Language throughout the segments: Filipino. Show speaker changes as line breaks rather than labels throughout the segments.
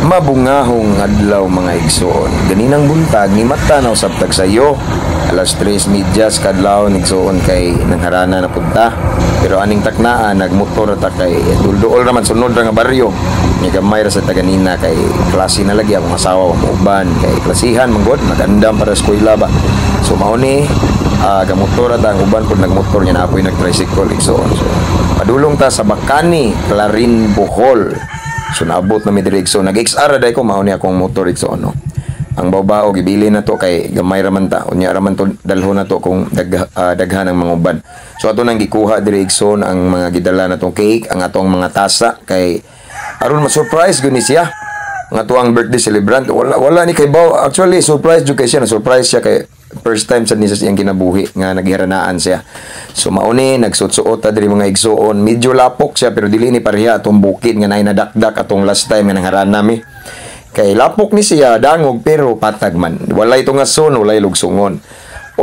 Mabungahong adlaw mga igsoon. Ganinang buntag ni matanaw sabtag sayo. Alas 3:30 kadlaw igsoon kay nangharana na punta. Pero aning taknaan nagmotor ta kay dulduol raman sunod ra nga baryo. Ni gamay ra sa taganina kay klase na lagi akong asawa mo uban kay klasihan manggod magandam para sa eskwela ba. So mao ni gamotor ta ang uban pud nagmotor nya na apoy nag-tricycle igsoon. So padulong ta sa Bacani, Clarin, Bohol. So naabot na mi diri so nag-XR day ko mao ni akong motor so no. Ang bawbao gibili na to kay gamay ra man ta unya ra man to dalhon na to kung daghan ang mga uban. So ato nang gikuha diri so ang mga gidala na tong cake, ang atong mga tasa kay aron ma-surprise guni siya. Nga to ang birthday celebrant wala ni kay baw actually surprise jud kay siya na surprise siya kay first time sa nisa siyang kinabuhi nga naghiranaan siya. So mauni nagsuot-suot ta diri mga igsoon, medyo lapok siya pero dili ni pareha atong bukid nga nay nadakdak atong last time nga nangharan nami. Kay lapok ni siya dangog pero patag man. Walay tungason, walay lugsungon.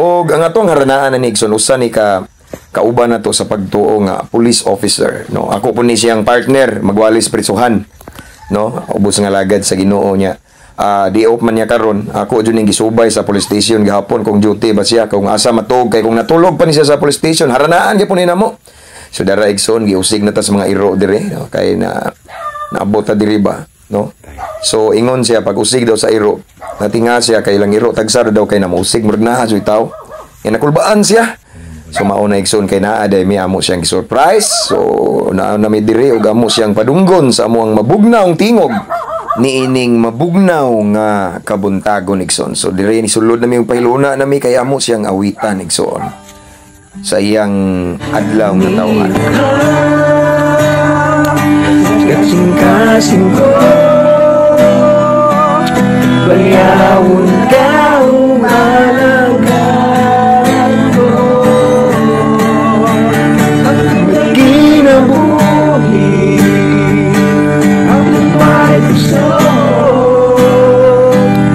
Og ang atong haranaan ni igsoon usa ni kauban nato sa pagtuo nga police officer, no. Ako po ni siyang partner magwalis prisuhan, no. Ubos nga lagad sa Ginoo niya. Di off man niya karon. Ako jud ning gisubay sa police station gahapon kung duty ba siya kung asa matug kay kung natulog pa ni siya sa police station haranaan gyapon ni namo. So dara igsoon giusig na ta sa mga iro dire, no? Kay naabot ta diri ba, no? So ingon siya pag usig daw sa iro natinga siya kay lang iro tagsar daw kay namusig murag naa jud taw. Kay nakulbaan siya. So mauna igsoon kay naa day mi amo siyang surprise. So naa na mi diri ug amo siyang padunggon sa amuang mabugnaong tingog niining mabugnaw nga kabuntagon igsoon. So dire ni sulod na mi og pahiluna na mi kay amo siyang awitan igsoon sa iyang adlaw nga tawhan. Kasing-kasing ko bayawon ka umalagaan ko ang magkinabuhi ang may gusto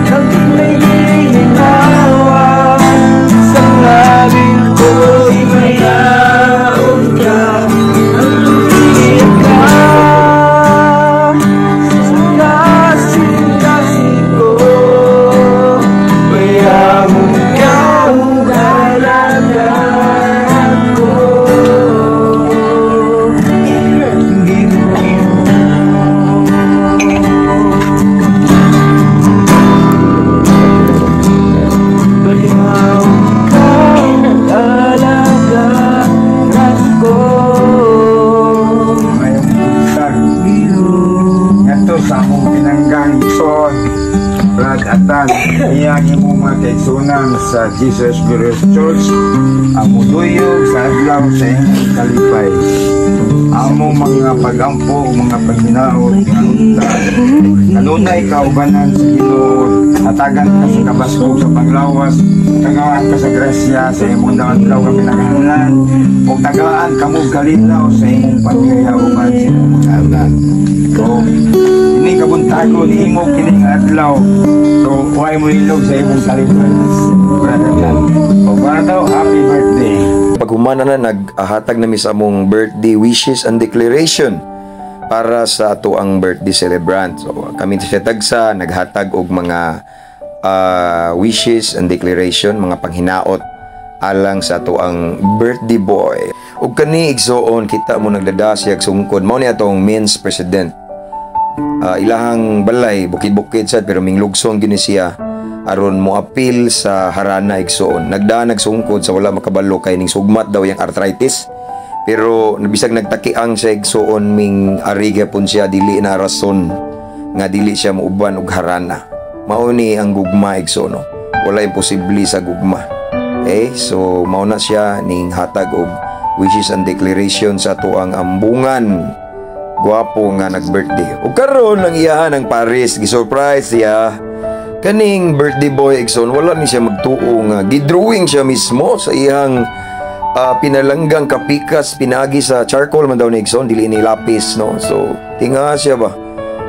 ang may ginawa sa labing ko'y mayaon ka ang lumiit ka sa kasing-kasing ko bayawon ka umalagaan ko.
Sa among pinanggang son Brad Atan iyang imong mga kaigsunan sa Jesus Glorious Church amo duyog sa adlaw sa imong kalipay among mga pagampo mga paghinaot kanunay kaubanan sa Ginoo hatagan ka sa kabaskog sa panglawas tagaan ka sa grasya sa imong adlaw nga pinangalan ug tagaan kamo kalinaw sa imong pamilya ug sa imong anak. So ini kabuntago ni imo kining adlaw. So why mo ilog sa imong kalipay. O para daw happy birthday.
Pag humana na naghatag na mi sa among birthday wishes and declaration para sa ato ang birthday celebrant. So kami sa tagsa naghatag og mga wishes and declaration, mga panghinaot alang sa ato ang birthday boy. Ug kani igsoon kita mo nagdada siya sungkod mao ni atong men's president. Ilahang balay bukid-bukid sad pero minglugsong gini siya aron mo apil sa harana igsoon. Nagdaan nagsungkod sa wala makabalo kay ning sugmat daw yang arthritis. Pero bisag nagtakiang sa igsoon ming ariga pun siya dili na rason nga dili siya mauban og harana. Mao ni ang gugma igsoon. No? Wala imposible sa gugma. Okay? So mao na siya ning hatag og wishes and declaration sa ato ang ambungan gwapo nga nag-birthday. O karon ang iyahan ang Paris, gisurprise siya. Kaning birthday boy igsoon, wala ni siya magtuo nga gidrawing siya mismo sa iyang pinalanggang kapikas, pinagi sa charcoal man daw ni igsoon, dili ni lapis, no. So tinga siya ba.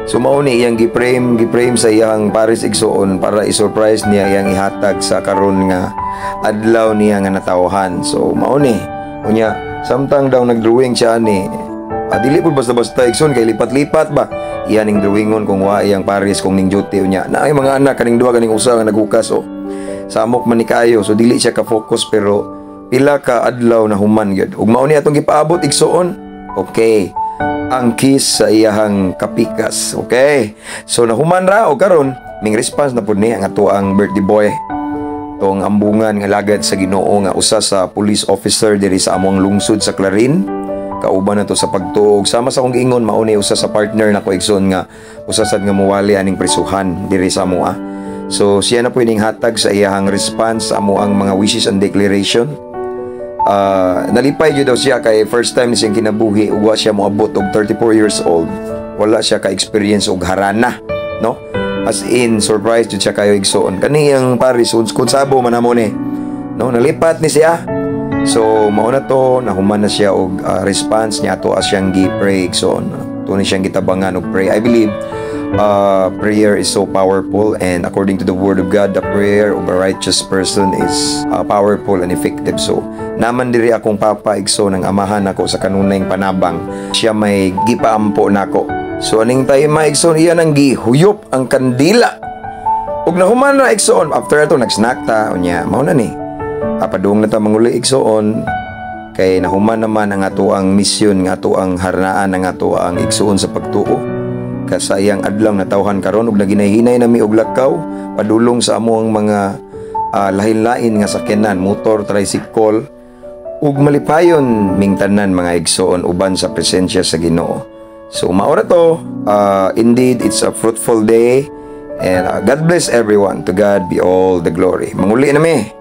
So mao ni iyang giprame sa iyang Paris igsoon para i-surprise niya iyang ihatag sa karon nga adlaw niya nga natawhan. So mao ni unya samtang daw nagdrawing siya ni dili po basta-basta igsoon kay lipat-lipat ba Iyan ning duwingon kung wa iyang pares kung ning duty niya. Na ay mga anak kaning duha kaning usa nga naghukas o. Samok man ni kayo, so dili siya ka-focus pero pila ka adlaw na human gyud. Ug mao ni atong gipaabot igsuon. Okay. Ang kiss sa iyahang kapikas. Okay. So nahuman ra o karon ming response na pud ni ang ato ang birthday boy. Tong ambungan nga lagad sa Ginoo nga usa sa police officer diri sa among lungsod sa Clarin. Kauban na to sa pagtuog. Sama sa akong giingon mao ni usa sa partner na ko igsoon nga usa sad nga muwali aning prisuhan diri sa amoa. So siya na pwedeng hatag sa iyahang response sa amo ang mga wishes and declaration. Nalipay jud daw siya kay first time siyang kinabuhi ug wa siya moabot og 34 years old. Wala siya ka-experience og harana, no? As in surprise jud siya kayo igsoon. Kani ang Paris kun sabo man amo ni. No, nalipat ni siya. So mao na to nahuman na siya og response niya to as siyang gi-pray igsoon. Tuwa siyang gitabangan og pray. I believe prayer is so powerful, and according to the word of God, the prayer of a righteous person is powerful and effective. So naman diri akong papa igsoon ng amahan nako sa kanunay panabang. Siya may gipaampo nako. So aning tayo maigsoon iyan ang gihuyop ang kandila. Ug nahuman na igsoon after ato nagsnack ta unya mao na ni. Padung na ta manguli igsoon kay nahuman naman ang ato ang misyon nga ato ang harnaan ang ato ang igsoon sa pagtuo. Kasayang adlaw na tawhan karon ug naginahinay nami og lakaw padulong sa among mga lain-lain nga sakyanan, motor, tricycle ug malipayon ming tanan mga igsoon uban sa presensya sa Ginoo. So maora to, indeed it's a fruitful day, and God bless everyone. To God be all the glory. Manguli na mi.